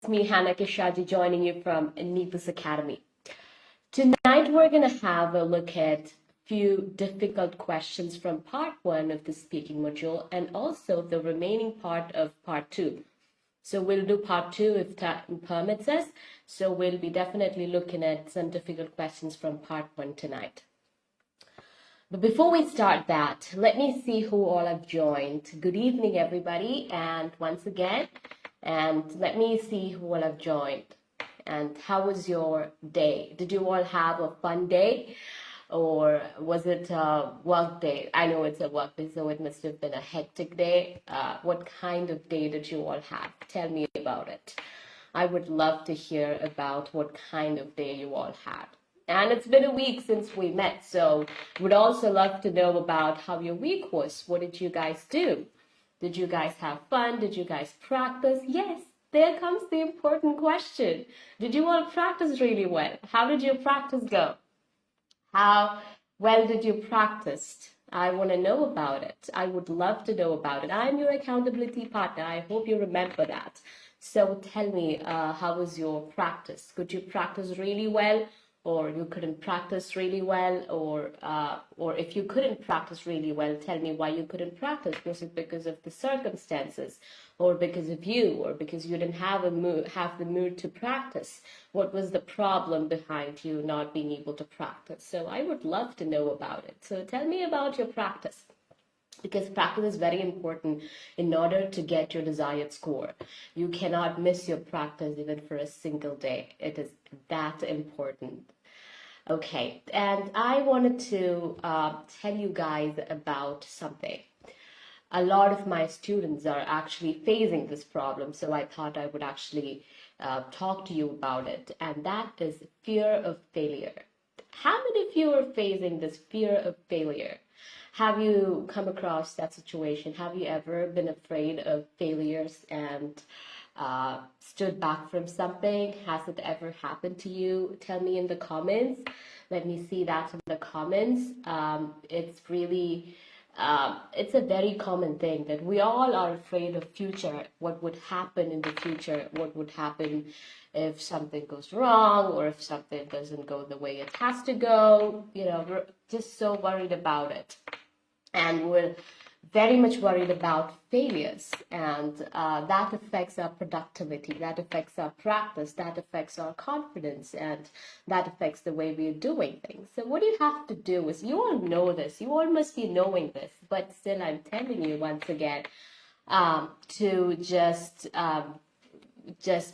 me, Hannah Kishaji, joining you from Neethus Academy. Tonight, we're going to have a look at a few difficult questions from part 1 of the speaking module and also the remaining part of part 2. So we'll do part 2 if time permits us. So we'll be definitely looking at some difficult questions from part 1 tonight. But before we start that, let me see who all have joined. Good evening, everybody. And once again, and let me see who all have joined. And how was your day? Did you all have a fun day? Or was it a work day? I know it's a work day, so it must have been a hectic day. What kind of day did you all have? Tell me about it. I would love to hear about what kind of day you all had. And it's been a week since we met, so would also love to know about how your week was. What did you guys do? Did you guys have fun? Did you guys practice? Yes, there comes the important question. Did you all practice really well? How did your practice go? How well did you practice? I want to know about it. I would love to know about it. I'm your accountability partner. I hope you remember that. So tell me, how was your practice? Could you practice really well? Or you couldn't practice really well, or if you couldn't practice really well, tell me why you couldn't practice. Was it because of the circumstances, or because of you, or because you didn't have the mood to practice? What was the problem behind you not being able to practice? So I would love to know about it. So tell me about your practice, because practice is very important in order to get your desired score. You cannot miss your practice even for a single day. It is that important. Okay, and I wanted to tell you guys about something. A lot of my students are actually facing this problem, so I thought I would actually talk to you about it, and that is fear of failure. How many of you are facing this fear of failure? Have you come across that situation? Have you ever been afraid of failures and stood back from something? Has it ever happened to you? Tell me in the comments. Let me see that in the comments. It's really, it's a very common thing that we all are afraid of future. What would happen in the future? What would happen if something goes wrong, or if something doesn't go the way it has to go? You know, we're just so worried about it. And we're very much worried about failures, and that affects our productivity, that affects our practice, that affects our confidence, and that affects the way we're doing things. So what you have to do is, you all know this, you all must be knowing this, but still I'm telling you once again, to just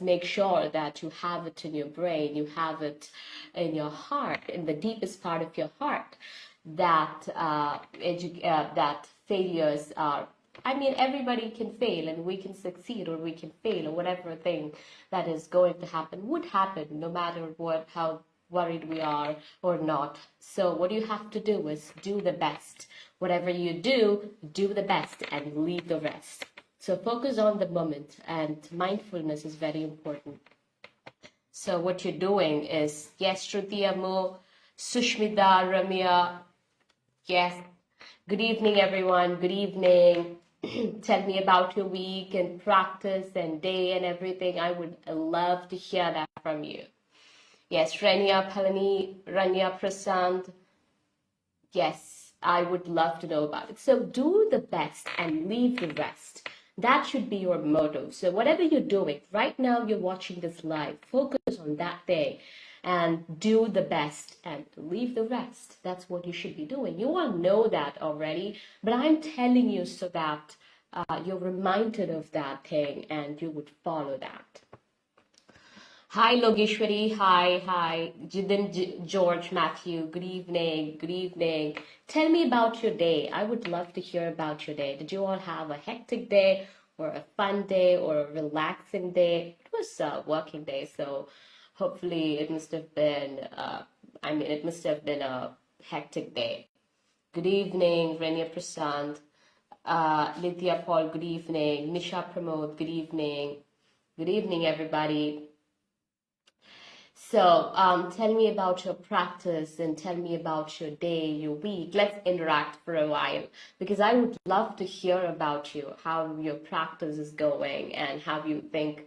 make sure that you have it in your brain, you have it in your heart, in the deepest part of your heart, that that failures are, I mean, everybody can fail, and we can succeed, or we can fail, or whatever thing that is going to happen would happen, no matter how worried we are or not. So what you have to do is do the best. Whatever you do, do the best and leave the rest. So focus on the moment, and mindfulness is very important. So what you're doing is, yes, Shruti Amu, Sushmita, Ramya, yes. Good evening, everyone. Good evening. Tell me about your week and practice and day and everything. I would love to hear that from you. Yes, Rania, Palani, Rania, Prasant. Yes, I would love to know about it. So do the best and leave the rest. That should be your motto. So whatever you're doing, right now you're watching this live, focus on that thing and do the best and leave the rest. That's what you should be doing. You all know that already, but I'm telling you so that you're reminded of that thing and you would follow that. Hi, Logeshwari. Hi. Jidin, George, Matthew. Good evening. Good evening. Tell me about your day. I would love to hear about your day. Did you all have a hectic day, or a fun day, or a relaxing day? It was a working day, so hopefully it must have been, it must have been a hectic day. Good evening, Renia Prasant. Nithya Paul, good evening. Nisha Pramod, good evening. Good evening, everybody. So tell me about your practice and tell me about your day, your week. Let's interact for a while, because I would love to hear about you, how your practice is going and how you think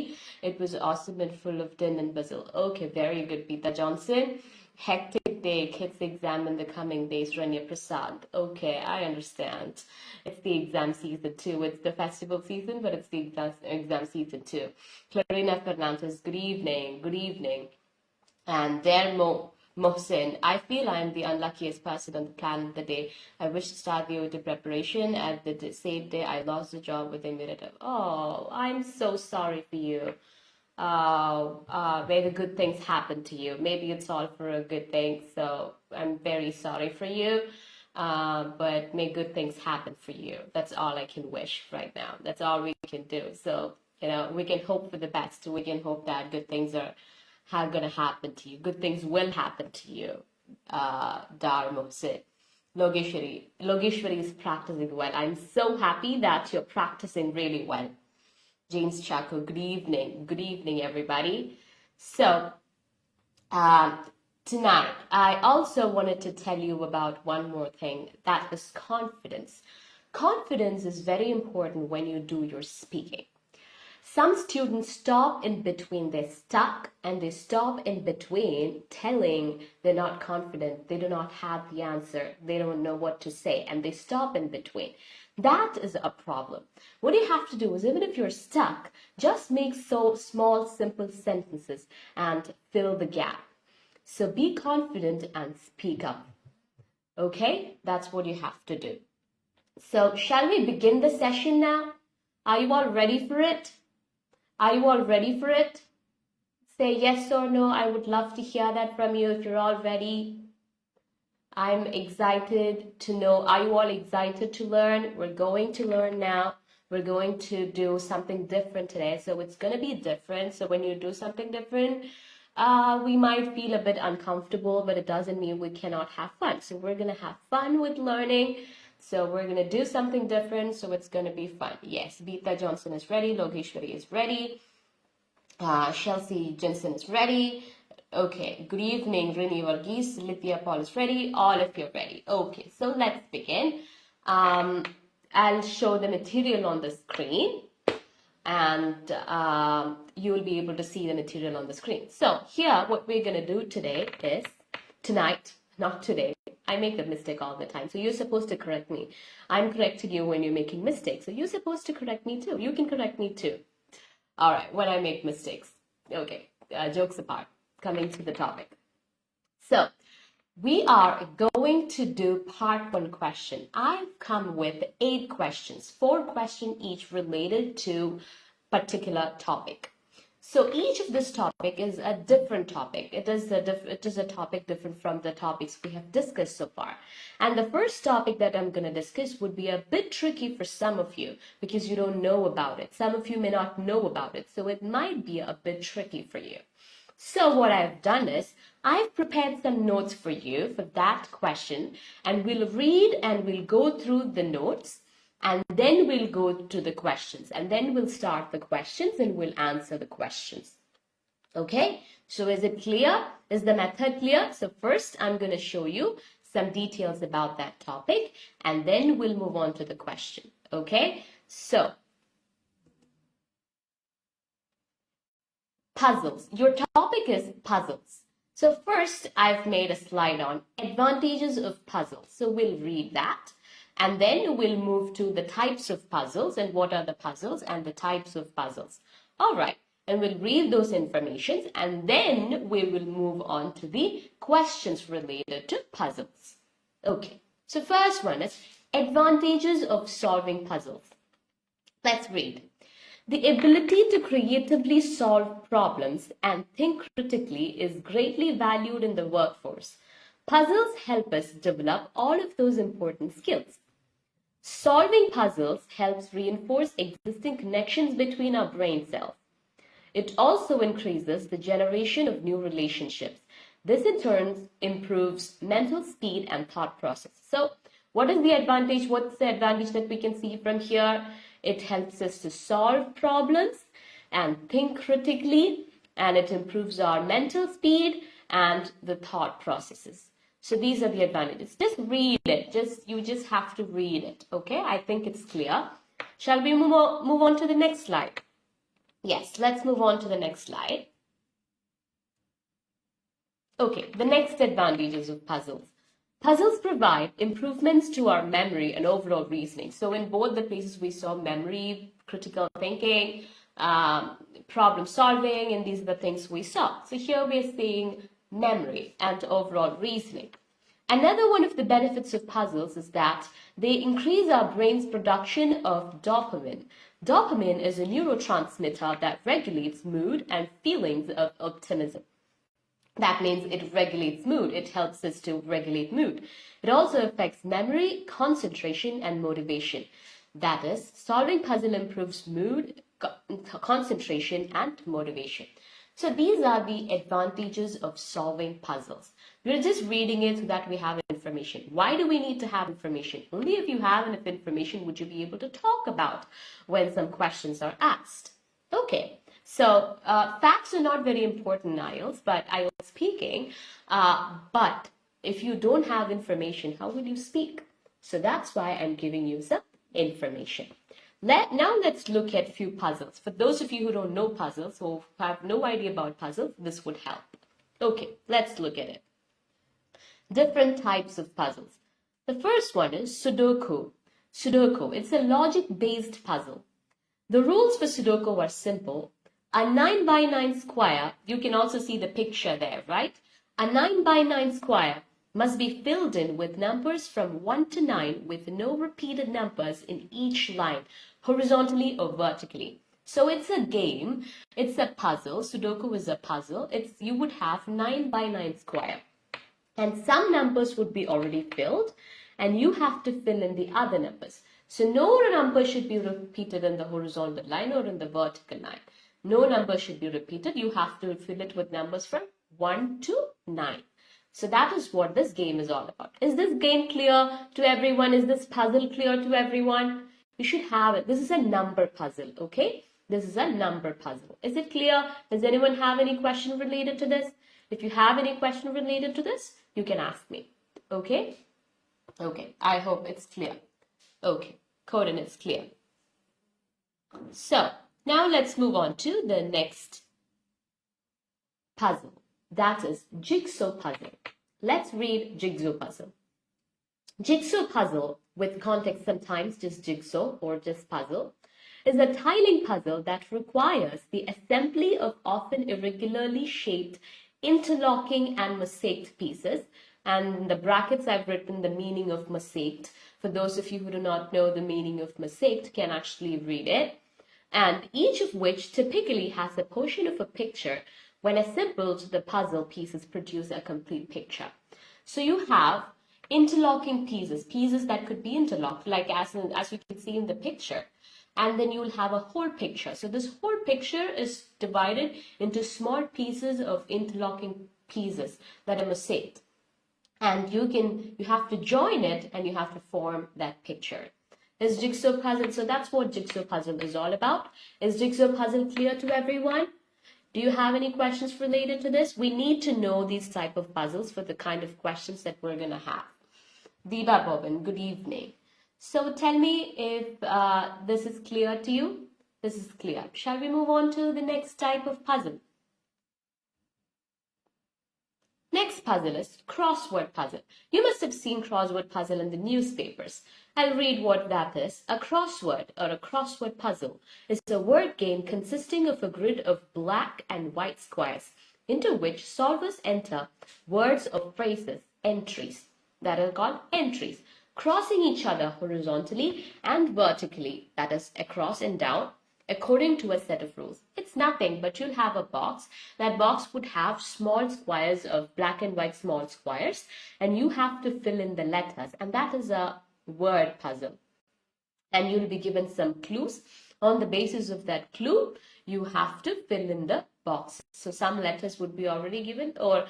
Academy. It was awesome and full of din and bustle. Okay, very good, Peter Johnson. Hectic day, kids exam in the coming days, Rania Prasad. Okay, I understand. It's the exam season too. It's the festival season, but it's the exam season too. Clarina Fernandez, good evening, good evening. And there, Mohsin, I feel I'm the unluckiest person on the planet the day I wish to start the OT preparation. At the same day, I lost the job with immediate. Oh, I'm so sorry for you. May the good things happen to you. Maybe it's all for a good thing. So I'm very sorry for you. But may good things happen for you. That's all I can wish right now. That's all we can do. So, we can hope for the best. We can hope that good things are going to happen to you. Good things will happen to you. Dar Mohsin. Logeshwari is practicing well. I'm so happy that you're practicing really well. James Chaco, good evening. Good evening, everybody. So, tonight, I also wanted to tell you about one more thing. That is confidence. Confidence is very important when you do your speaking. Some students stop in between. They're stuck and they stop in between telling they're not confident. They do not have the answer. They don't know what to say and they stop in between. That is a problem. What you have to do is, even if you're stuck, just make so small, simple sentences and fill the gap. So be confident and speak up. Okay? That's what you have to do. So shall we begin the session now? Are you all ready for it? Are you all ready for it? Say yes or no. I would love to hear that from you if you're all ready. I'm excited to know. Are you all excited to learn? We're going to learn now. We're going to do something different today. So it's going to be different. So when you do something different, we might feel a bit uncomfortable, but it doesn't mean we cannot have fun. So we're going to have fun with learning. So we're going to do something different. So it's going to be fun. Yes, Beeta Johnson is ready. Logeshwari is ready. Chelsea Jensen is ready. Okay, good evening, Rini Varghese, Lithia Paul is ready, all of you are ready. Okay, so let's begin. I'll show the material on the screen and you will be able to see the material on the screen. So here, what we're going to do today is, tonight, not today. I make a mistake all the time, so you're supposed to correct me. I'm correcting you when you're making mistakes, so you're supposed to correct me too. You can correct me too. All right, when I make mistakes. Okay, jokes apart. Coming to the topic. So we are going to do part 1 question. I've come with 8 questions, 4 questions each related to particular topic. So each of this topic is a different topic. It is a topic different from the topics we have discussed so far. And the first topic that I'm going to discuss would be a bit tricky for some of you because you don't know about it. Some of you may not know about it. So it might be a bit tricky for you. So what I've done is I've prepared some notes for you for that question, and we'll read and we'll go through the notes and then we'll go to the questions and then we'll start the questions and we'll answer the questions. Okay, so is it clear? Is the method clear? So first I'm going to show you some details about that topic and then we'll move on to the question. Okay, so puzzles. Your topic is puzzles. So first, I've made a slide on advantages of puzzles. So we'll read that. And then we'll move to the types of puzzles and what are the puzzles and the types of puzzles. All right. And we'll read those informations and then we will move on to the questions related to puzzles. Okay. So first one is advantages of solving puzzles. Let's read. The ability to creatively solve problems and think critically is greatly valued in the workforce. Puzzles help us develop all of those important skills. Solving puzzles helps reinforce existing connections between our brain cells. It also increases the generation of new relationships. This in turn improves mental speed and thought process. So what is the advantage? What's the advantage that we can see from here? It helps us to solve problems and think critically, and it improves our mental speed and the thought processes. So these are the advantages. Just read it. You just have to read it. Okay, I think it's clear. Shall we move on to the next slide? Yes, let's move on to the next slide. Okay, the next advantages of puzzles. Puzzles provide improvements to our memory and overall reasoning. So in both the places we saw memory, critical thinking, problem solving, and these are the things we saw. So here we are seeing memory and overall reasoning. Another one of the benefits of puzzles is that they increase our brain's production of dopamine. Dopamine is a neurotransmitter that regulates mood and feelings of optimism. That means it regulates mood. It helps us to regulate mood. It also affects memory, concentration, and motivation. That is, solving puzzle improves mood, concentration, and motivation. So these are the advantages of solving puzzles. We're just reading it so that we have information. Why do we need to have information? Only if you have enough information would you be able to talk about when some questions are asked. Okay, so facts are not very important in IELTS, but IELTS speaking. But if you don't have information, how will you speak? So that's why I'm giving you some information. Now let's look at a few puzzles. For those of you who don't know puzzles or have no idea about puzzles, this would help. Okay, let's look at it. Different types of puzzles. The first one is Sudoku. Sudoku, it's a logic-based puzzle. The rules for Sudoku are simple. A 9 by 9 square, you can also see the picture there, right? A 9 by 9 square must be filled in with numbers from 1 to 9 with no repeated numbers in each line, horizontally or vertically. So it's a game, it's a puzzle. Sudoku is a puzzle. You would have 9 by 9 square. And some numbers would be already filled, and you have to fill in the other numbers. So no number should be repeated in the horizontal line or in the vertical line. No number should be repeated. You have to fill it with numbers from 1 to 9. So that is what this game is all about. Is this game clear to everyone? Is this puzzle clear to everyone? You should have it. This is a number puzzle, okay? This is a number puzzle. Is it clear? Does anyone have any question related to this? If you have any question related to this, you can ask me, okay? Okay, I hope it's clear. Okay, coordinates clear. So, now let's move on to the next puzzle. That is jigsaw puzzle. Let's read jigsaw puzzle. Jigsaw puzzle, with context sometimes just jigsaw or just puzzle, is a tiling puzzle that requires the assembly of often irregularly shaped, interlocking and mosaiced pieces. And in the brackets I've written the meaning of mosaiced. For those of you who do not know the meaning of mosaiced, can actually read it. And each of which typically has a portion of a picture. When assembled, the puzzle pieces produce a complete picture. So you have interlocking pieces that could be interlocked, like as we can see in the picture. And then you will have a whole picture. So this whole picture is divided into small pieces of interlocking pieces that are mosaiced. And you have to join it and you have to form that picture. Is jigsaw puzzle, so that's what jigsaw puzzle is all about. Is jigsaw puzzle clear to everyone? Do you have any questions related to this? We need to know these type of puzzles for the kind of questions that we're going to have. Diba Bobin, good evening. So tell me if this is clear to you. This is clear. Shall we move on to the next type of puzzle? Next puzzle is crossword puzzle. You must have seen crossword puzzle in the newspapers. I'll read what that is. A crossword or a crossword puzzle is a word game consisting of a grid of black and white squares into which solvers enter words or phrases, entries, that are called entries, crossing each other horizontally and vertically, that is across and down, according to a set of rules. It's nothing, but you'll have a box. That box would have small squares of black and white small squares, and you have to fill in the letters, and that is a word puzzle. And you'll be given some clues On the basis of that clue, you have to fill in the boxes. So some letters would be already given, or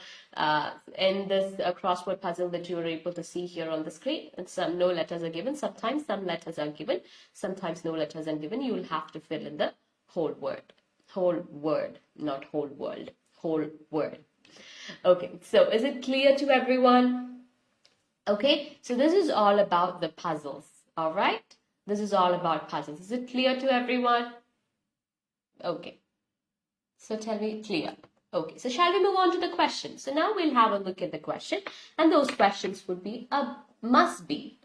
in this crossword puzzle that you are able to see here on the screen, and some no letters are given. Sometimes some letters are given, sometimes no letters are given. You will have to fill in the whole word, not whole world, whole word. Okay, so is it clear to everyone? Okay, so this is all about the puzzles, all right? This is all about puzzles. Is it clear to everyone? Okay, so tell me, clear. Okay, so shall we move on to the question? So now we'll have a look at the question, and those questions would be, must be,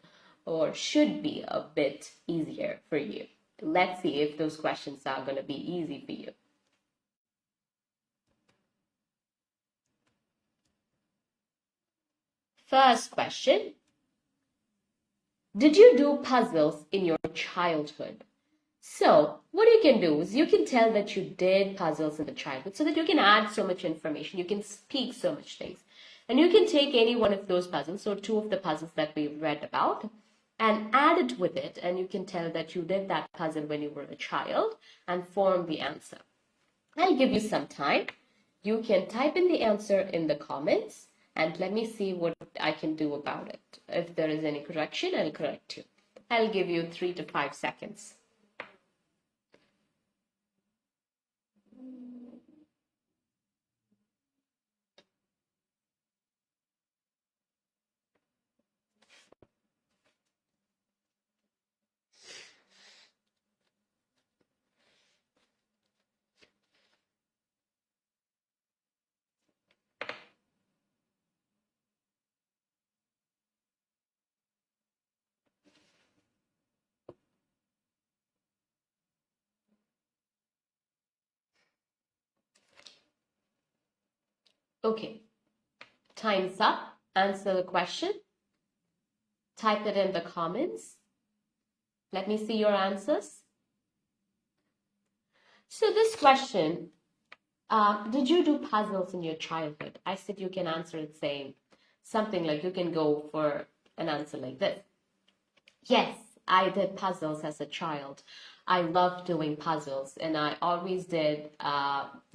or should be a bit easier for you. Let's see if those questions are going to be easy for you. First question, did you do puzzles in your childhood? So what you can do is you can tell that you did puzzles in the childhood so that you can add so much information, you can speak so much things. And you can take any one of those puzzles, so 2 of the puzzles that we've read about, and add it with it, and you can tell that you did that puzzle when you were a child and form the answer. I'll give you some time. You can type in the answer in the comments, and let me see what I can do about it. If there is any correction, I'll correct you. I'll give you 3 to 5 seconds. Okay, time's up. Answer the question. Type it in the comments. Let me see your answers. So this question, did you do puzzles in your childhood? I said you can answer it saying something like, you can go for an answer like this. Yes, I did puzzles as a child. I loved doing puzzles, and I always did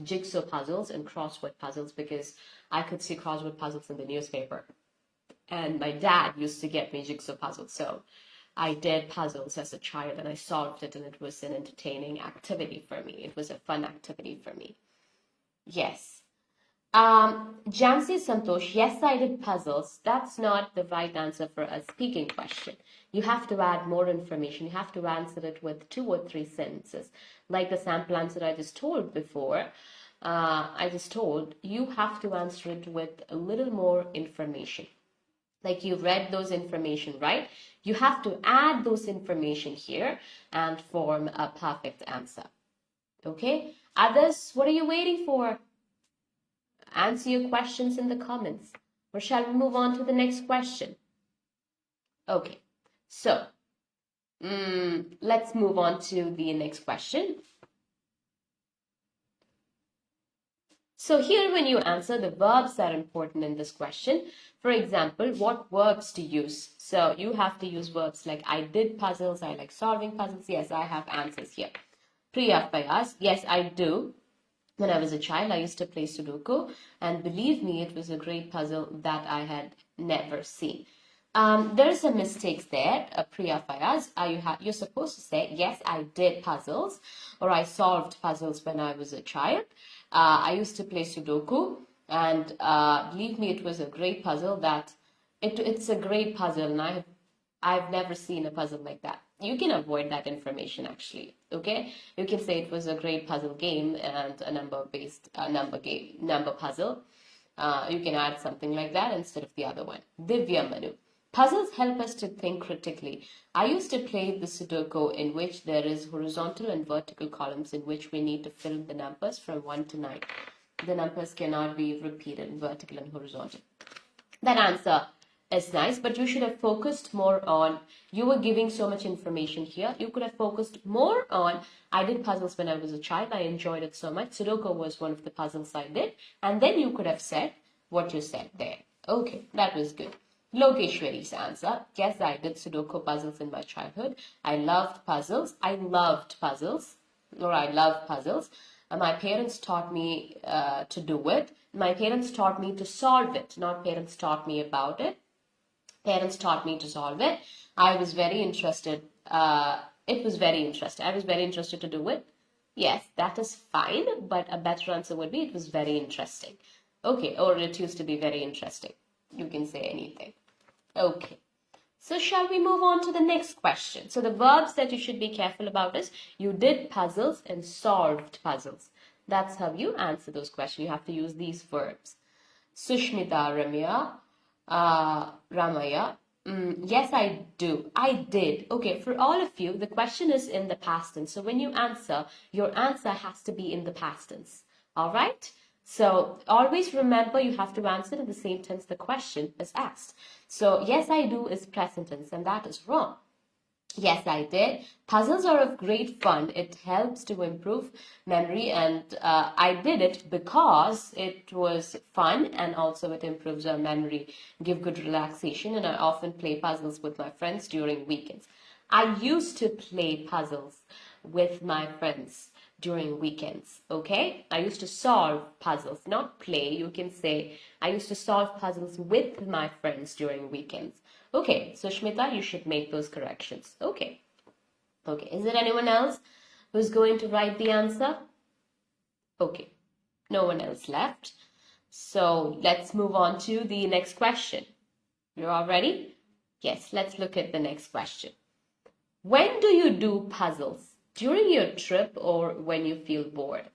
jigsaw puzzles and crossword puzzles because I could see crossword puzzles in the newspaper. And my dad used to get me jigsaw puzzles. So I did puzzles as a child, and I solved it, and it was an entertaining activity for me. It was a fun activity for me. Yes. Jansi Santosh, yes, I did puzzles. That's not the right answer for a speaking question. You have to add more information. You have to answer it with 2 or 3 sentences. Like the sample answer I just told before, you have to answer it with a little more information. Like you read those information, right? You have to add those information here and form a perfect answer. Okay? Others, what are you waiting for? Answer your questions in the comments. Or shall we move on to the next question? Okay, so let's move on to the next question. So here when you answer, the verbs are important in this question. For example, what verbs to use? So you have to use verbs like I did puzzles, I like solving puzzles. Yes, I have answers here. 𝐶𝐴, yes, I do. When I was a child, I used to play Sudoku, and believe me, it was a great puzzle that I had never seen. There's some mistakes there, 𝐶𝐴. You're supposed to say, yes, I did puzzles, or I solved puzzles when I was a child. I used to play Sudoku, and believe me, it was a great puzzle it's a great puzzle, and I've never seen a puzzle like that. You can avoid that information actually, okay? You can say it was a great puzzle game and a number-based number puzzle. You can add something like that instead of the other one. Divya Manu. Puzzles help us to think critically. I used to play the Sudoku in which there is horizontal and vertical columns in which we need to fill the numbers from 1 to 9. The numbers cannot be repeated, vertical and horizontal. That answer is nice, but you should have focused more on, you were giving so much information here. You could have focused more on, I did puzzles when I was a child. I enjoyed it so much. Sudoku was one of the puzzles I did. And then you could have said what you said there. Okay, that was good. Lokeshwari's answer, yes, I did Sudoku puzzles in my childhood. I loved puzzles. I loved puzzles, or I love puzzles. My parents taught me to do it. My parents taught me to solve it, not parents taught me about it. Parents taught me to solve it. I was very interested. It was very interesting. I was very interested to do it. Yes, that is fine, but a better answer would be it was very interesting. Okay, or it used to be very interesting. You can say anything. Okay. So shall we move on to the next question? So the verbs that you should be careful about is you did puzzles and solved puzzles. That's how you answer those questions. You have to use these verbs. Sushmita Ramaya. Yes, I do. I did. Okay, for all of you, the question is in the past tense. So when you answer, your answer has to be in the past tense. All right? So always remember you have to answer in the same tense the question is asked. So yes, I do is present tense, and that is wrong. Yes, I did. Puzzles are of great fun. It helps to improve memory, and I did it because it was fun and also it improves our memory, give good relaxation, and I often play puzzles with my friends during weekends. I used to play puzzles with my friends during weekends, okay? I used to solve puzzles, not play. You can say, I used to solve puzzles with my friends during weekends. Okay, so Shmita, you should make those corrections. Okay. Okay, is there anyone else who's going to write the answer? Okay, no one else left. So let's move on to the next question. You're all ready? Yes, let's look at the next question. When do you do puzzles? During your trip or when you feel bored?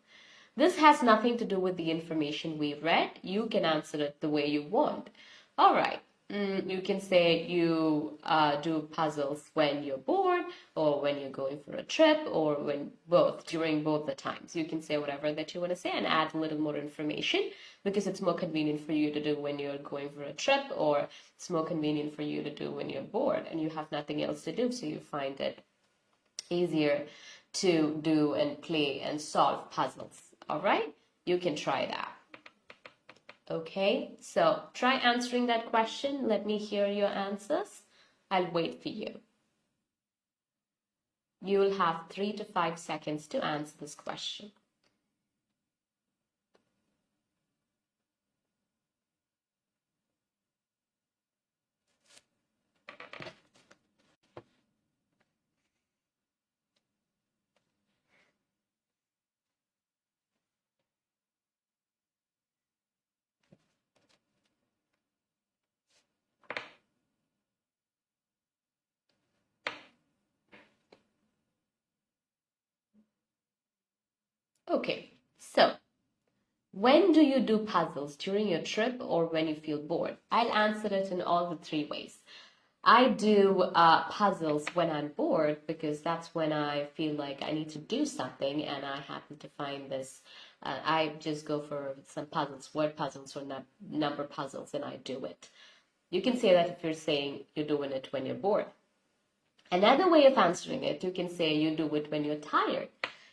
This has nothing to do with the information we read. You can answer it the way you want. All right. You can say you do puzzles when you're bored or when you're going for a trip or when both, during both the times. You can say whatever that you want to say and add a little more information because it's more convenient for you to do when you're going for a trip, or it's more convenient for you to do when you're bored and you have nothing else to do, so you find it easier to do and play and solve puzzles. All right, you can try that. Okay, so try answering that question. Let me hear your answers. I'll wait for you. You will have 3 to 5 seconds to answer this question. Okay, so when do you do puzzles? During your trip or when you feel bored? I'll answer it in all the 3 ways. I do puzzles when I'm bored because that's when I feel like I need to do something and I happen to find this. I just go for some puzzles, word puzzles or number puzzles, and I do it. You can say that if you're saying you're doing it when you're bored. Another way of answering it, you can say you do it when you're tired.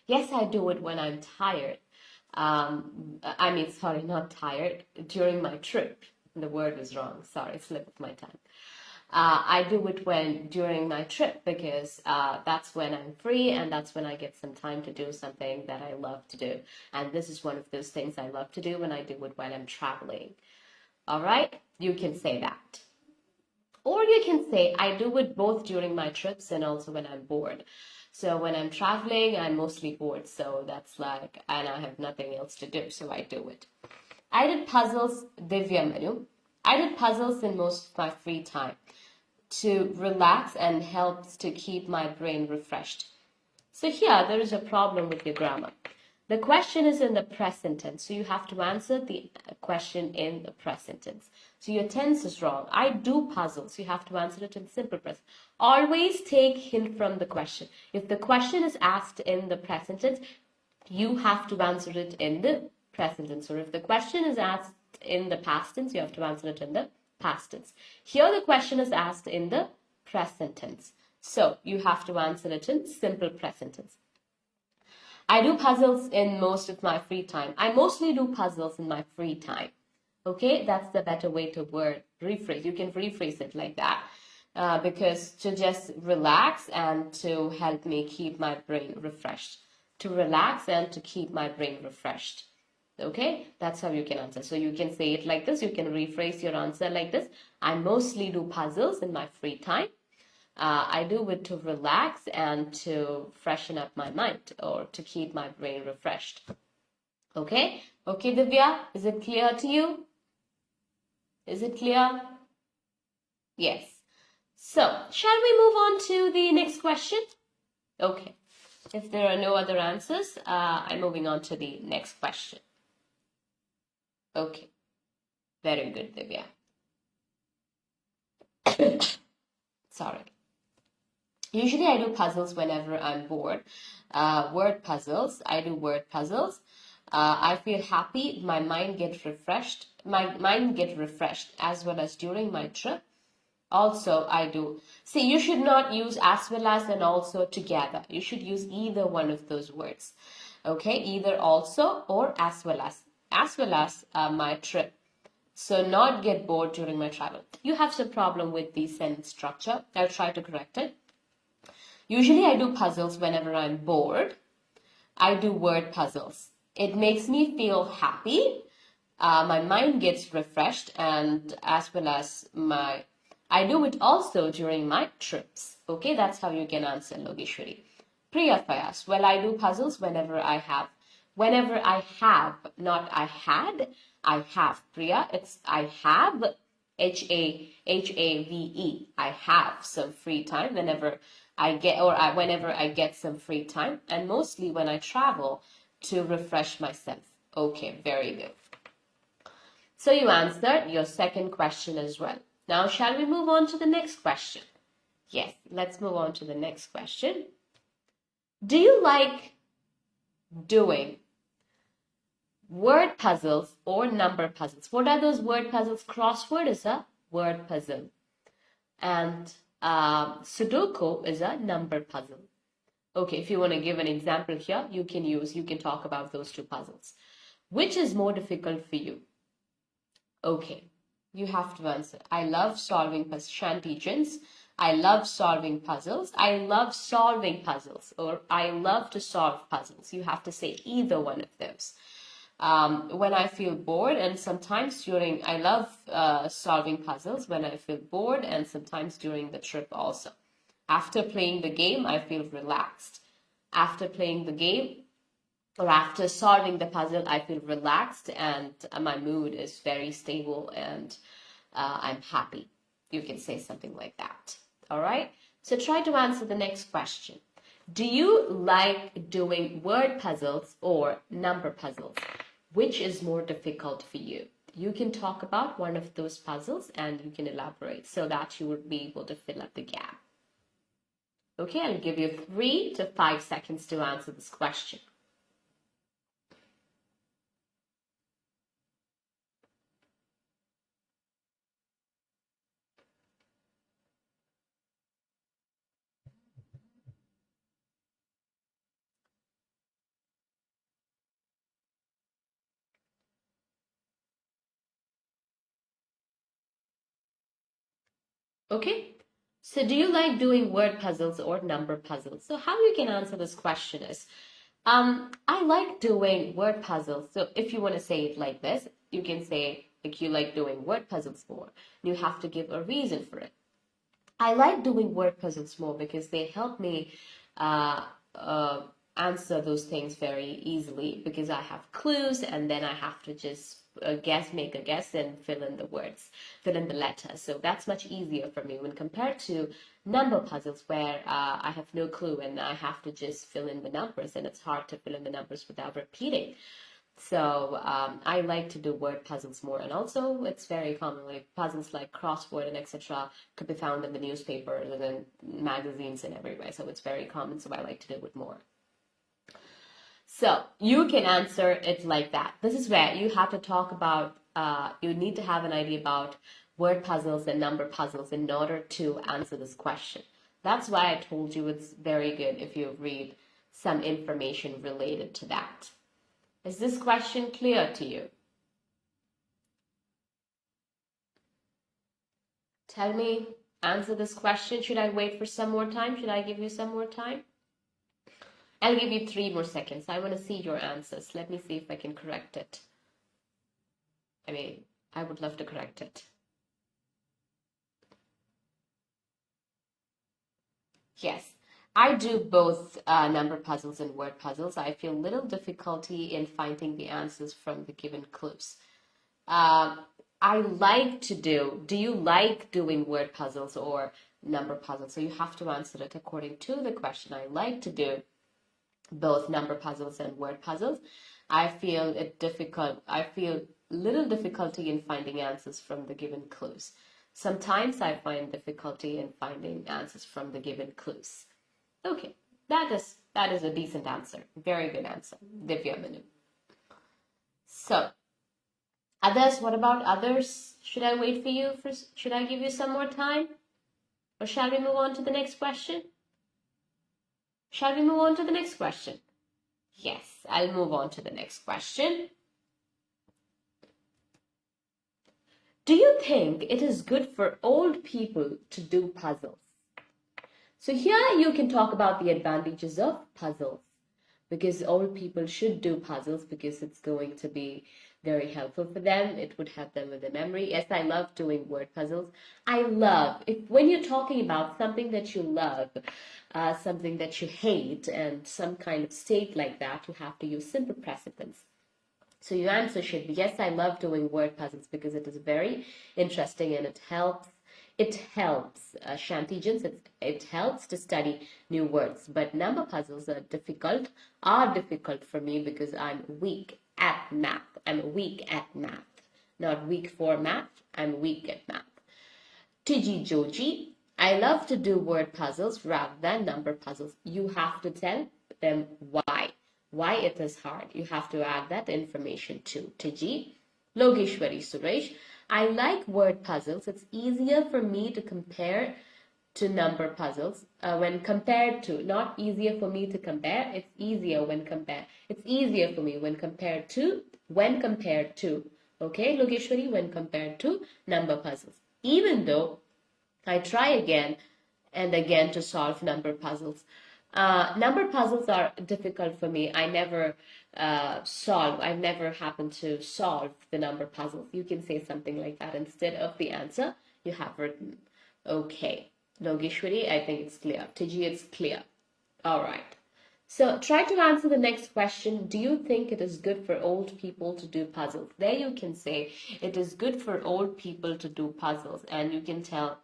Yes, I do it when I'm tired. Sorry, not tired, during my trip. The word was wrong. Sorry, slip of my tongue. I do it during my trip because that's when I'm free and that's when I get some time to do something that I love to do. And this is one of those things I love to do, and I do it while I'm traveling. All right, you can say that. Or you can say I do it both during my trips and also when I'm bored. So when I'm traveling, I'm mostly bored. So that's like, and I have nothing else to do, so I do it. I did puzzles, Divya Manu. I did puzzles in most of my free time to relax and helps to keep my brain refreshed. So here, there is a problem with your grammar. The question is in the present tense, so you have to answer the question in the present tense. So your tense is wrong. I do puzzles. You have to answer it in simple present. Always take hint from the question. If the question is asked in the present tense, you have to answer it in the present tense. Or if the question is asked in the past tense, you have to answer it in the past tense. Here the question is asked in the present tense. So you have to answer it in simple present tense. I do puzzles in most of my free time. I mostly do puzzles in my free time. Okay, that's the better way to rephrase. You can rephrase it like that. Because to just relax and to help me keep my brain refreshed. To relax and to keep my brain refreshed. Okay, that's how you can answer. So you can say it like this. You can rephrase your answer like this. I mostly do puzzles in my free time. I do it to relax and to freshen up my mind or to keep my brain refreshed. Okay, okay, Divya, is it clear to you? Is it clear? Yes. So, shall we move on to the next question? Okay. If there are no other answers, I'm moving on to the next question. Okay. Very good, Divya. Sorry. Usually I do puzzles whenever I'm bored. Word puzzles. I do word puzzles. I feel happy. My mind gets refreshed. My mind gets refreshed as well as during my trip. Also, I do. See, you should not use as well as and also together. You should use either one of those words. Okay, either also or as well as. As well as my trip. So not get bored during my travel. You have some problem with the sentence structure. I'll try to correct it. Usually I do puzzles whenever I'm bored. I do word puzzles. It makes me feel happy. My mind gets refreshed and as well as I do it also during my trips. Okay, that's how you can answer, Logeshwari. Priya Fayas. Well, I do puzzles whenever I have. Whenever I have, not I had. I have. Priya, it's I have. H-A-V-E. I have some free time whenever I get, whenever I get some free time, and mostly when I travel to refresh myself. Okay, very good. So you answered your second question as well. Now, shall we move on to the next question? Yes, let's move on to the next question. Do you like doing word puzzles or number puzzles? What are those word puzzles? Crossword is a word puzzle. And Sudoku is a number puzzle. Okay, if you want to give an example here, you can talk about those two puzzles. Which is more difficult for you? Okay, you have to answer. I love solving puzzles. Shanti Jins, I love solving puzzles. I love solving puzzles, or I love to solve puzzles. You have to say either one of those. When I feel bored, and sometimes I love solving puzzles when I feel bored, and sometimes during the trip also. After playing the game, I feel relaxed. After playing the game, or after solving the puzzle, I feel relaxed and my mood is very stable and I'm happy. You can say something like that. All right. So try to answer the next question. Do you like doing word puzzles or number puzzles? Which is more difficult for you? You can talk about one of those puzzles and you can elaborate so that you would be able to fill up the gap. Okay, I'll give you 3 to 5 seconds to answer this question. Okay, so do you like doing word puzzles or number puzzles? So how you can answer this question is, I like doing word puzzles. So if you want to say it like this, you can say like you like doing word puzzles more. You have to give a reason for it. I like doing word puzzles more because they help me answer those things very easily because I have clues and then I have to just make a guess and fill in the words, fill in the letters. So that's much easier for me when compared to number puzzles where I have no clue and I have to just fill in the numbers and it's hard to fill in the numbers without repeating. So I like to do word puzzles more, and also it's very common, like puzzles like crossword and etc. could be found in the newspapers and in magazines and everywhere. So it's very common, so I like to do it more. So you can answer it like that. This is where you have to talk about, you need to have an idea about word puzzles and number puzzles in order to answer this question. That's why I told you it's very good if you read some information related to that. Is this question clear to you? Tell me, answer this question. Should I wait for some more time? Should I give you some more time? I'll give you 3 more seconds. I want to see your answers. Let me see if I can correct it. I mean, I would love to correct it. Yes, I do both number puzzles and word puzzles. I feel little difficulty in finding the answers from the given clues. I like to do you like doing word puzzles or number puzzles? So you have to answer it according to the question. I like to do both number puzzles and word puzzles. I feel little difficulty in finding answers from the given clues. Sometimes I find difficulty in finding answers from the given clues. Okay, that is a decent answer. Very good answer, Divya Manu. So, others, what about others? Should I wait for you? Should I give you some more time? Or shall we move on to the next question? Shall we move on to the next question? Yes, I'll move on to the next question. Do you think it is good for old people to do puzzles? So here you can talk about the advantages of puzzles, because old people should do puzzles because it's going to be very helpful for them. It would help them with their memory. Yes, I love doing word puzzles. When you're talking about something that you love, something that you hate, and some kind of state like that, you have to use simple precedence. So your answer should be, yes, I love doing word puzzles because it is very interesting and it helps Shantijans, it helps to study new words. But number puzzles are difficult for me because I'm weak at math. I'm weak at math. Not weak for math, I'm weak at math. 𝗁𝗁𝐻𝐻𝐽𝐻, I love to do word puzzles rather than number puzzles. You have to tell them why it is hard. You have to add that information too. 𝗁𝗁𝐻𝐻𝐿ogeshwari Suresh, I like word puzzles. It's easier for me to compare to number puzzles when compared to, not easier for me to compare, it's easier when compared. It's easier for me when compared to, okay, Logeshwari, when compared to number puzzles. Even though I try again and again to solve number puzzles. Number puzzles are difficult for me. I've never happened to solve the number puzzles. You can say something like that instead of the answer you have written. Okay, Logeshwari, I think it's clear. 𝗁𝗁𝐻𝐻𝐿ogeshwari, it's clear. All right. So try to answer the next question. Do you think it is good for old people to do puzzles? There you can say it is good for old people to do puzzles, and you can tell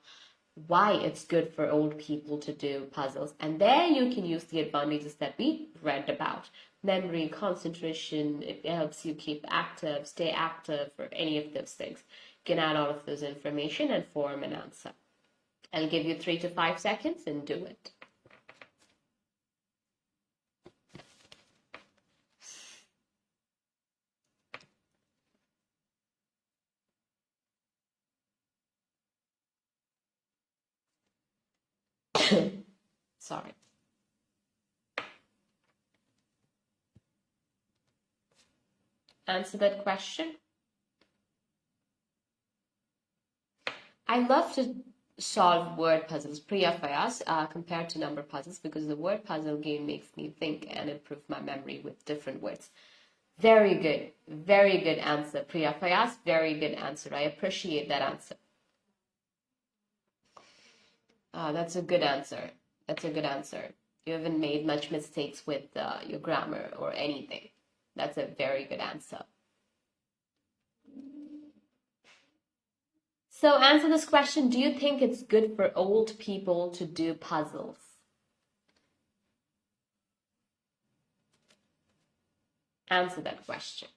why it's good for old people to do puzzles. And there you can use the advantages that we read about. Memory, concentration, it helps you keep active, stay active, or any of those things. You can add all of those information and form an answer. I'll give you 3 to 5 seconds and do it. Sorry. Answer that question. I love to solve word puzzles, 𝗁𝗄𝐻, compared to number puzzles, because the word puzzle game makes me think and improve my memory with different words. Very good answer, 𝗁𝗄𝐻, very good answer. I appreciate that answer. That's a good answer. You haven't made much mistakes with your grammar or anything. That's a very good answer. So answer this question. Do you think it's good for old people to do puzzles? Answer that question.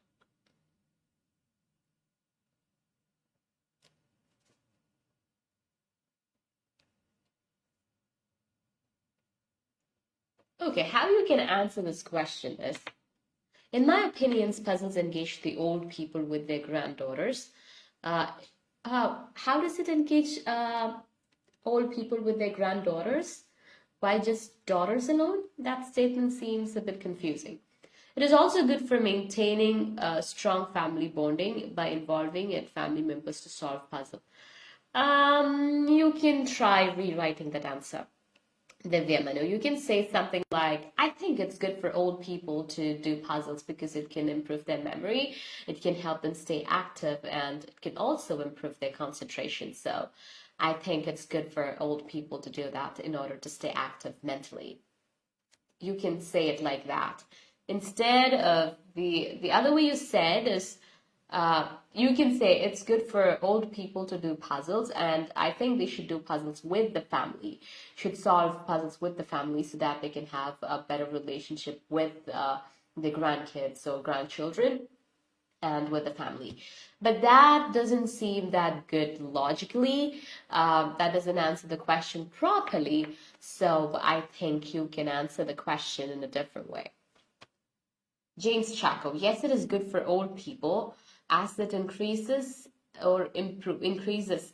Okay, how you can answer this question is, in my opinion, puzzles engage the old people with their granddaughters. How does it engage old people with their granddaughters? Why just daughters alone? That statement seems a bit confusing. It is also good for maintaining a strong family bonding by involving family members to solve puzzle. You can try rewriting that answer. Manu, you can say something like, I think it's good for old people to do puzzles because it can improve their memory, it can help them stay active, and it can also improve their concentration. So I think it's good for old people to do that in order to stay active mentally. You can say it like that. Instead of the other way you said is, you can say it's good for old people to do puzzles, and I think they should do puzzles with the family, should solve puzzles with the family so that they can have a better relationship with the grandkids or grandchildren and with the family. But that doesn't seem that good logically. That doesn't answer the question properly. So I think you can answer the question in a different way. James Chaco, yes, it is good for old people as it increases or increases,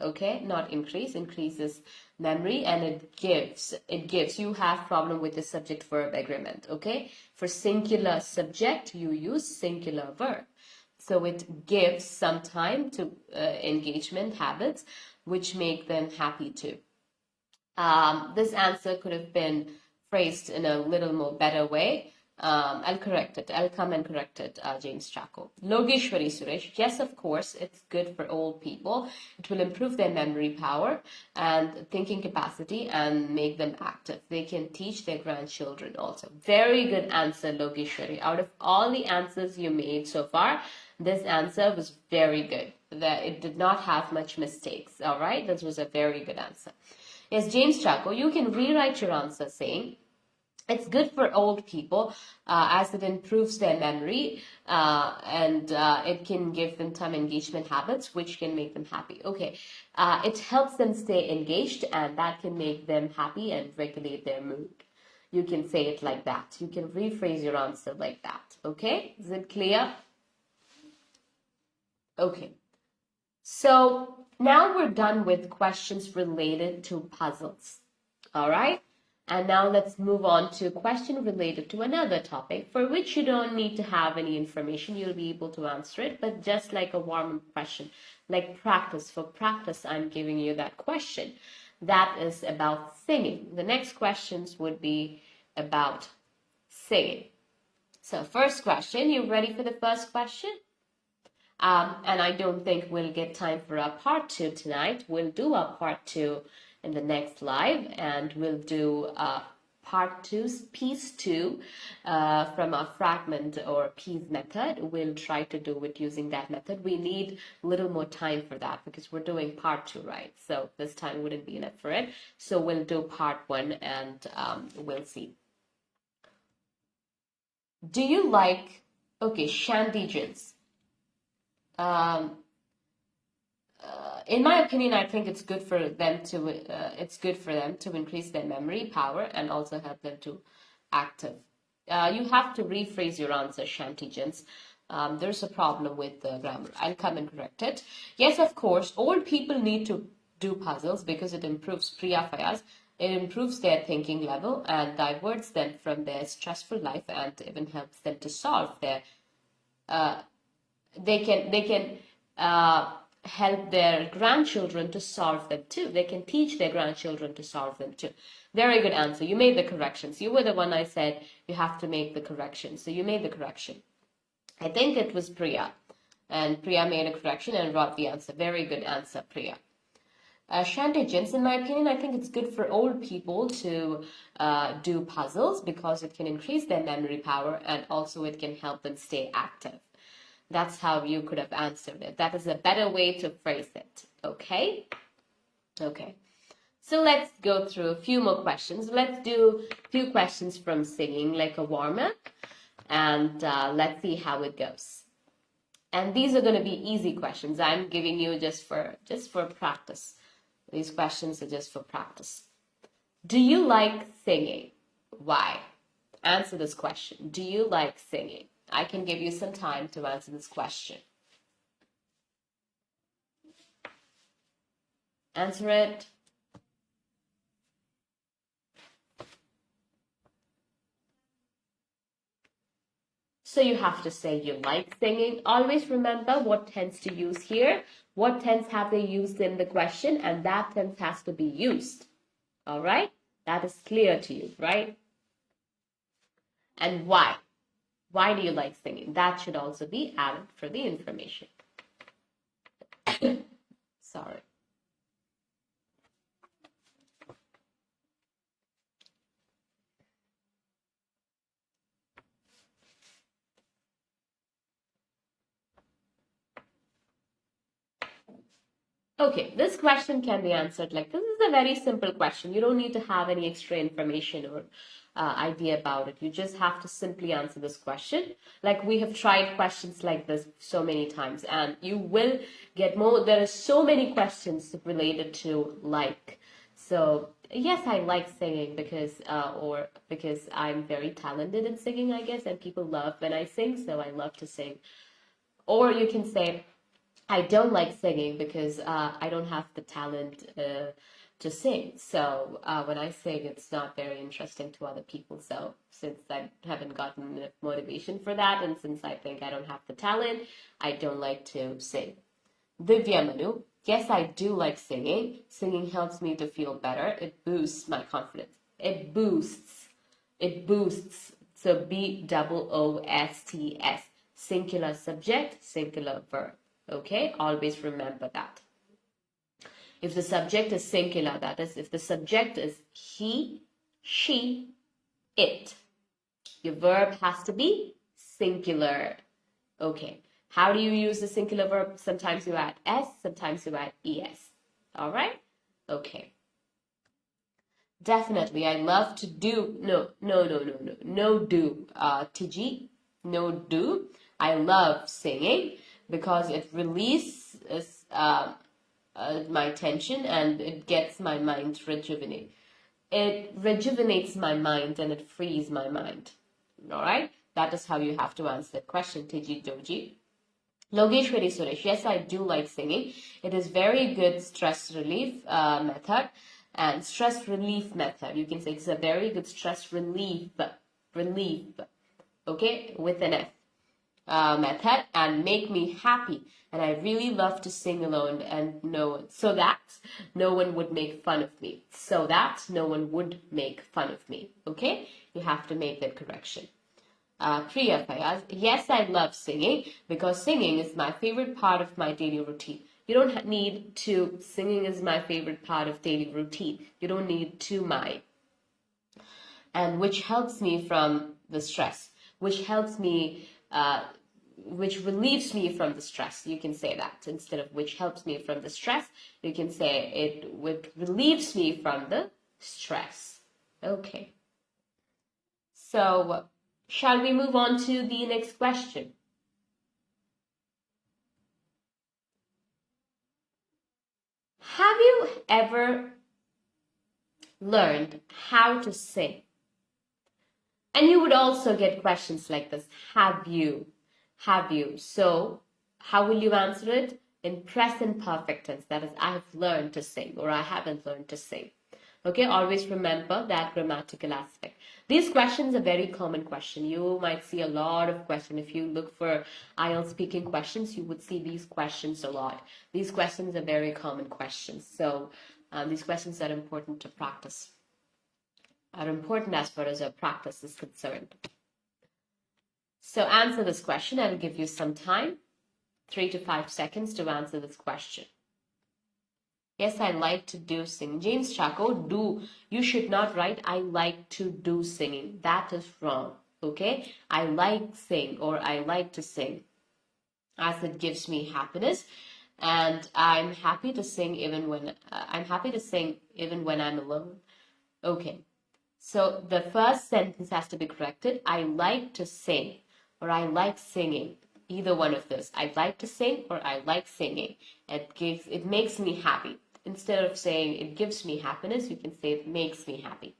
okay, not increases memory, and it gives, you have problem with the subject verb agreement, okay? For singular subject, you use singular verb. So it gives some time to engagement habits, which make them happy too. This answer could have been phrased in a little more better way. I'll correct it. I'll come and correct it, James Chaco. Logeshwari Suresh, yes, of course, it's good for old people. It will improve their memory power and thinking capacity and make them active. They can teach their grandchildren also. Very good answer, Logeshwari. Out of all the answers you made so far, this answer was very good. That it did not have much mistakes. All right, this was a very good answer. Yes, James Chaco, you can rewrite your answer saying, it's good for old people as it improves their memory and it can give them some engagement habits which can make them happy. Okay, it helps them stay engaged and that can make them happy and regulate their mood. You can say it like that. You can rephrase your answer like that. Okay, is it clear? Okay, so now we're done with questions related to puzzles. All right. And now let's move on to a question related to another topic for which you don't need to have any information. You'll be able to answer it, but just like a warm-up question, like practice. For practice, I'm giving you that question. That is about singing. The next questions would be about singing. So first question, you ready for the first question? And I don't think we'll get time for a part 2 tonight. We'll do a part 2 in the next live, and we'll do part 2, piece 2 from our fragment or piece method. We'll try to do it using that method. We need a little more time for that because we're doing part 2, right? So this time wouldn't be enough for it. So we'll do part 1 and we'll see. Do you like, okay, shantyjins? In my opinion, I think it's good for them to increase their memory power and also help them to active. You have to rephrase your answer, shantyjins. There's a problem with the grammar. I'll come and correct it. Yes, of course, old people need to do puzzles because it improves 𝗄𝐻. It improves their thinking level and diverts them from their stressful life and even helps them to solve their. They can help their grandchildren to solve them too. They can teach their grandchildren to solve them too. Very good answer. You made the corrections. You were the one I said you have to make the correction. So you made the correction. I think it was Priya. And Priya made a correction and wrote the answer. Very good answer, Priya. Shantyjins, in my opinion, I think it's good for old people to do puzzles because it can increase their memory power and also it can help them stay active. That's how you could have answered it. That is a better way to phrase it. Okay? Okay. So let's go through a few more questions. Let's do a few questions from singing, like a warm-up. And let's see how it goes. And these are going to be easy questions. I'm giving you just for practice. These questions are just for practice. Do you like singing? Why? Answer this question. Do you like singing? I can give you some time to answer this question. Answer it. So you have to say you like singing. Always remember what tense to use here. What tense have they used in the question, and that tense has to be used. All right? That is clear to you, right? And why? Why do you like singing? That should also be added for the information. Sorry. Okay, this question can be answered like this. Is a very simple question. You don't need to have any extra information or idea about it. You just have to simply answer this question. Like we have tried questions like this so many times, and you will get more. There are so many questions related to like. So yes, I like singing because I'm very talented in singing, I guess, and people love when I sing, so I love to sing. Or you can say, I don't like singing because I don't have the talent to sing. So when I sing, it's not very interesting to other people. So since I haven't gotten enough motivation for that, and since I think I don't have the talent, I don't like to sing. Divya Manu, yes, I do like singing. Singing helps me to feel better. It boosts my confidence. It boosts. It boosts. So BOOSTS. Singular subject, singular verb. Okay, always remember that. If the subject is singular, that is, if the subject is he, she, it, your verb has to be singular. Okay, how do you use the singular verb? Sometimes you add S, sometimes you add ES. All right? Okay. Definitely, I love to do, no do, TG, no do. I love singing because it releases my tension and it gets my mind rejuvenated. It rejuvenates my mind and it frees my mind. All right? That is how you have to answer that question, TG Doji. Logeshwari Suresh, yes, I do like singing. It is very good stress relief method. And stress relief method, you can say it's a very good stress relief, okay, with an F. Method, and make me happy, and I really love to sing alone and so that no one would make fun of me, okay? You have to make that correction. Priya Fayaz, yes, I love singing because singing is my favorite part of my daily routine. You don't need to, singing is my favorite part of daily routine. You don't need to my. And which helps me from the stress, which relieves me from the stress. You can say that instead of which helps me from the stress. You can say it relieves me from the stress. Okay. So, shall we move on to the next question? Have you ever learned how to sing? And you would also get questions like this. Have you? Have you? So, how will you answer it? In present perfect tense. That is, I have learned to sing or I haven't learned to sing. Okay, always remember that grammatical aspect. These questions are very common question. You might see a lot of questions. If you look for IELTS speaking questions, you would see these questions a lot. These questions are very common questions. So these questions are important to practice. Are important as far as your practice is concerned. So answer this question. I will give you some time, 3 to 5 seconds to answer this question. Yes, I like to do singing. James Chaco, do. You should not write, I like to do singing. That is wrong, okay? I like sing or I like to sing as it gives me happiness. And I'm happy to sing even when, I'm alone. Okay, so the first sentence has to be corrected. I like to sing or I like singing. Either one of those. I like to sing or I like singing. It makes me happy. Instead of saying it gives me happiness, you can say it makes me happy.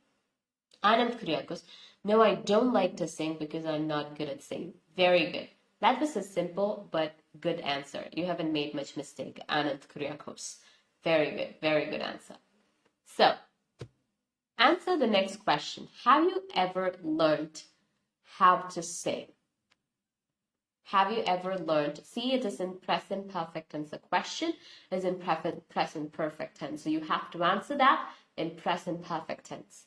Anand Kuryakos, no, I don't like to sing because I'm not good at singing. Very good. That was a simple but good answer. You haven't made much mistake, Anand Kuryakos. Very good answer. So, answer the next question. Have you ever learned how to sing? Have you ever learned? See, it is in present perfect tense. The question is in present perfect tense. So you have to answer that in present perfect tense.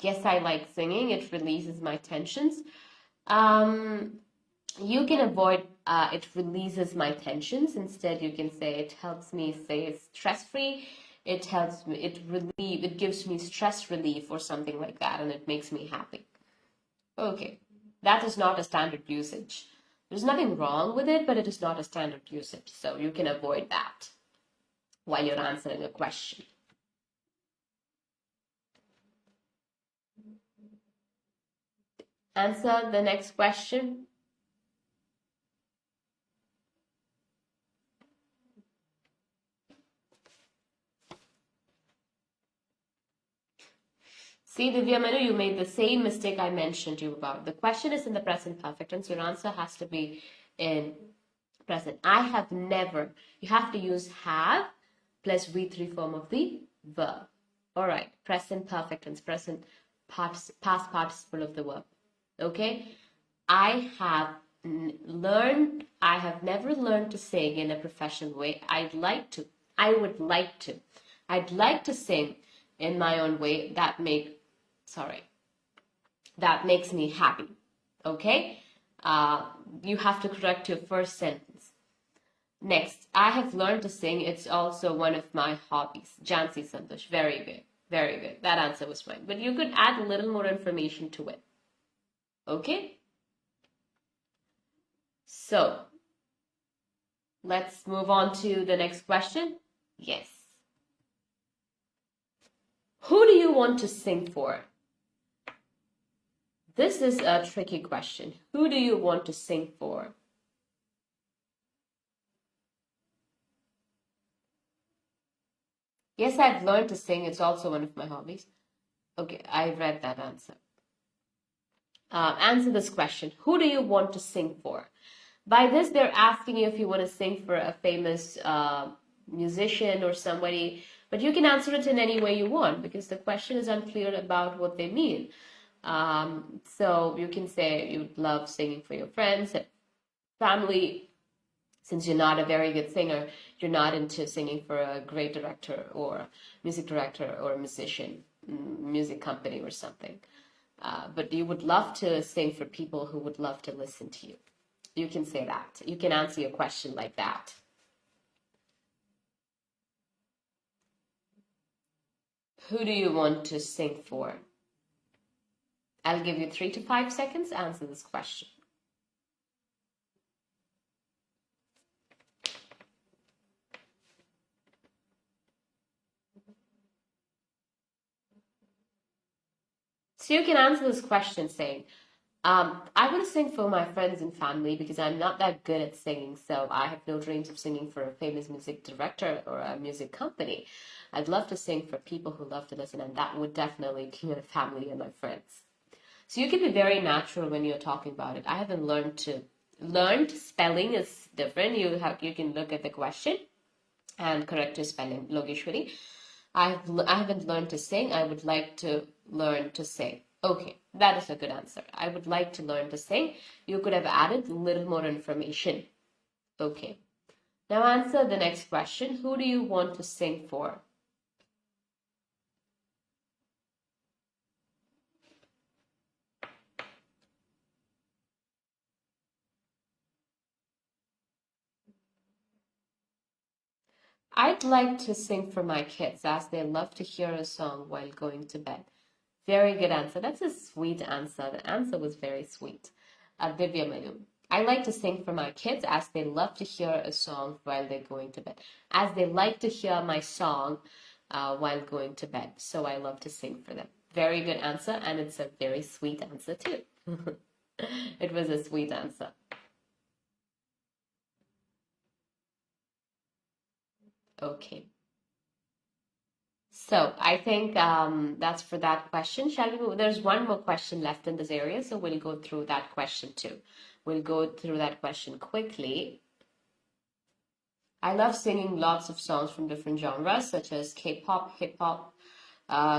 Yes, I like singing. It releases my tensions. You can avoid it releases my tensions. Instead, you can say it helps me stay stress-free. It helps me, it gives me stress relief or something like that, and it makes me happy. Okay, that is not a standard usage. There's nothing wrong with it, but it is not a standard usage. So you can avoid that while you're answering a question. Answer the next question. See, 𝐷ivya, you made the same mistake I mentioned you about. The question is in the present perfect tense. Your answer has to be in present. I have never. You have to use have plus V3 form of the verb. All right, present perfect tense, present past participle of the verb. Okay, I have never learned to sing in a professional way. I would like to. I'd like to sing in my own way. That makes me happy. Okay, you have to correct your first sentence. Next, I have learned to sing. It's also one of my hobbies. Jansi Santosh, very good, very good. That answer was fine, but you could add a little more information to it. Okay, so let's move on to the next question. Yes. Who do you want to sing for? This is a tricky question. Who do you want to sing for? Yes, I've learned to sing. It's also one of my hobbies. Okay, I read that answer. Answer this question. Who do you want to sing for? By this, they're asking you if you want to sing for a famous musician or somebody, but you can answer it in any way you want because the question is unclear about what they mean. So you can say you'd love singing for your friends and family. Since you're not a very good singer, you're not into singing for a great director or music director or a musician, music company or something. But you would love to sing for people who would love to listen to you. You can say that. You can answer your question like that. Who do you want to sing for? I'll give you 3 to 5 seconds to answer this question. So you can answer this question saying, I want to sing for my friends and family because I'm not that good at singing, so I have no dreams of singing for a famous music director or a music company. I'd love to sing for people who love to listen, and that would definitely be my family and my friends. So you can be very natural when you're talking about it. I haven't learned spelling is different. You can look at the question and correct your spelling, Logeshwari. I haven't learned to sing. I would like to learn to sing. Okay, that is a good answer. I would like to learn to sing. You could have added a little more information. Okay. Now answer the next question. Who do you want to sing for? I'd like to sing for my kids as they love to hear a song while going to bed. Very good answer. That's a sweet answer. The answer was very sweet. 𝐷ivya, I like to sing for my kids as they love to hear a song while they're going to bed. As they like to hear my song while going to bed. So I love to sing for them. Very good answer, and it's a very sweet answer too. It was a sweet answer. Okay. So I think that's for that question. Shall we move? There's one more question left in this area, so we'll go through that question too. We'll go through that question quickly. I love singing lots of songs from different genres, such as K-pop, hip-hop,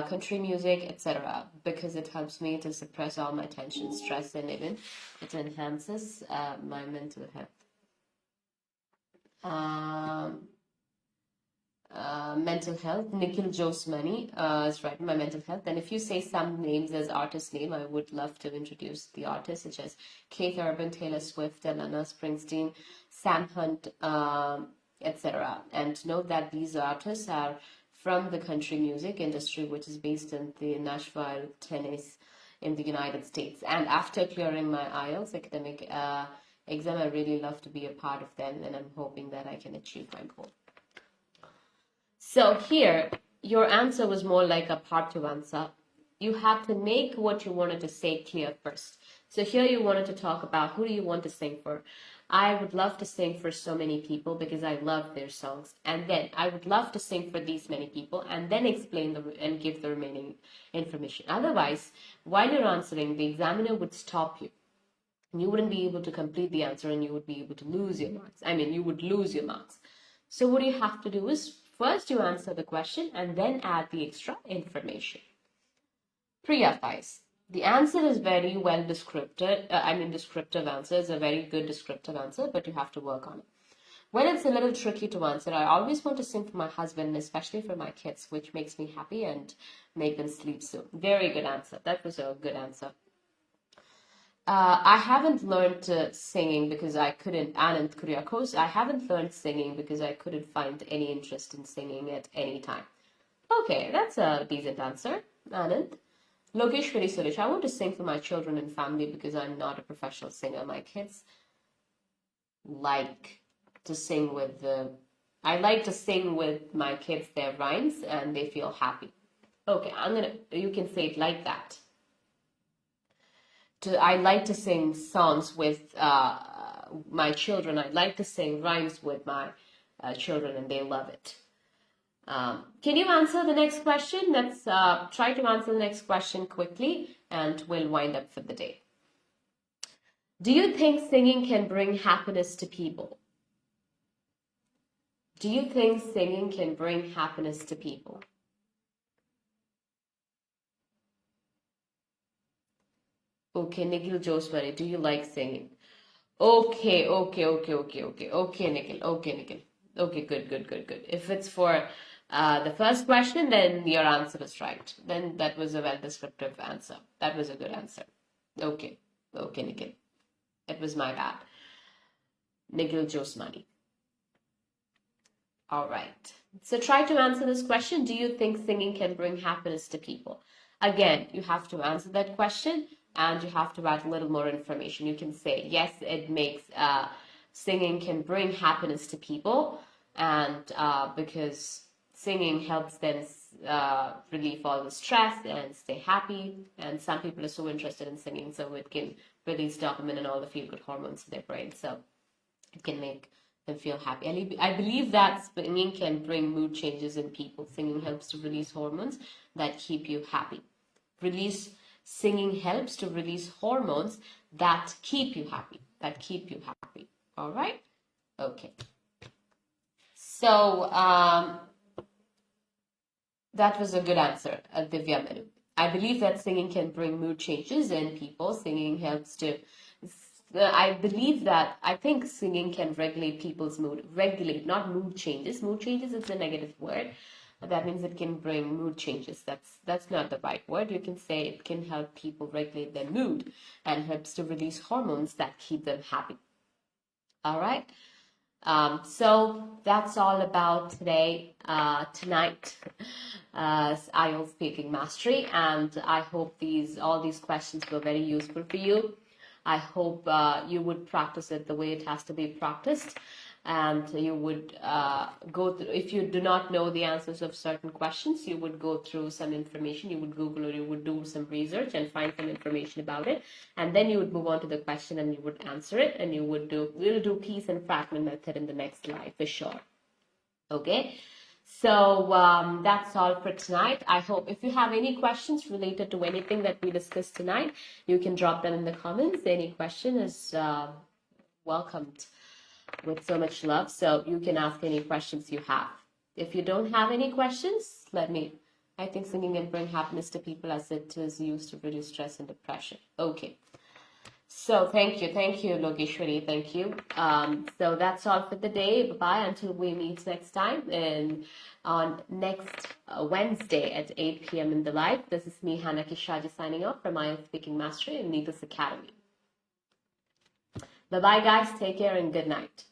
country music, etc., because it helps me to suppress all my tension, stress, and even it enhances my mental health. Mental health. Nikhil Josmani is right. My mental health. And if you say some names as artist name, I would love to introduce the artists such as Keith Urban, Taylor Swift, Elena Springsteen, Sam Hunt, etc. And note that these artists are from the country music industry, which is based in the Nashville, Tennessee, in the United States. And after clearing my IELTS academic exam, I really love to be a part of them, and I'm hoping that I can achieve my goal. So here, your answer was more like a part 2 answer. You have to make what you wanted to say clear first. So here you wanted to talk about who do you want to sing for. I would love to sing for so many people because I love their songs. And then I would love to sing for these many people and then explain and give the remaining information. Otherwise, while you're answering, the examiner would stop you. You wouldn't be able to complete the answer and you would be able to lose your marks. You would lose your marks. So what you have to do is first you answer the question and then add the extra information. Preface. The answer is very well descriptive. Descriptive answer is a very good descriptive answer, but you have to work on it. When it's a little tricky to answer, I always want to sing for my husband, and especially for my kids, which makes me happy and make them sleep soon. Very good answer. That was a good answer. I haven't learned singing because I couldn't, Anand Kuryakos, I haven't learned singing because I couldn't find any interest in singing at any time. Okay, that's a decent answer, Anand. Lokeshwari Suresh, I want to sing for my children and family because I'm not a professional singer. My kids like to sing with I like to sing with my kids their rhymes and they feel happy. Okay, you can say it like that. I like to sing songs with my children. I like to sing rhymes with my children and they love it. Can you answer the next question? Let's try to answer the next question quickly and we'll wind up for the day. Do you think singing can bring happiness to people? Do you think singing can bring happiness to people? Okay, Nikhil Joswari, do you like singing? Okay, Nikhil. Okay, good. If it's for the first question, then your answer is right. Then that was a well-descriptive answer. That was a good answer. Okay, Nikhil. It was my bad. Nikhil Josmani. All right. So try to answer this question. Do you think singing can bring happiness to people? Again, you have to answer that question and you have to add a little more information. You can say, yes, it makes, singing can bring happiness to people, and because singing helps them relieve all the stress and stay happy, and some people are so interested in singing, so it can release dopamine and all the feel-good hormones in their brain, so it can make them feel happy. And I believe that singing can bring mood changes in people. Singing helps to release hormones that keep you happy. Singing helps to release hormones that keep you happy. All right? Okay. So, that was a good answer, Divya Manu. I believe that singing can bring mood changes in people. Singing helps to... I think singing can regulate people's mood. Regulate, not mood changes. Mood changes is a negative word. That means it can bring mood changes. That's not the right word. You can say it can help people regulate their mood and helps to release hormones that keep them happy. All right. So that's all about tonight, IELTS speaking mastery, and I hope all these questions were very useful for you. I hope you would practice it the way it has to be practiced, and you would go through, if you do not know the answers of certain questions, you would go through some information, you would Google or you would do some research and find some information about it, and then you would move on to the question and you would answer it, and we'll do piece and fragment method in the next slide for sure. Okay, so that's all for tonight. I hope if you have any questions related to anything that we discussed tonight, you can drop them in the comments. Any question is welcomed with so much love, so you can ask any questions you have. If you don't have any questions, let me I think singing can bring happiness to people as it is used to reduce stress and depression. Okay. So thank you, Logeshwari, thank you. So that's all for the day. Bye-bye until we meet next time and on next Wednesday at 8 p.m. in the live. This is me, Hannah Kishaji, signing off from IELTS Speaking Mastery in Neethus Academy. Bye-bye, guys. Take care and good night.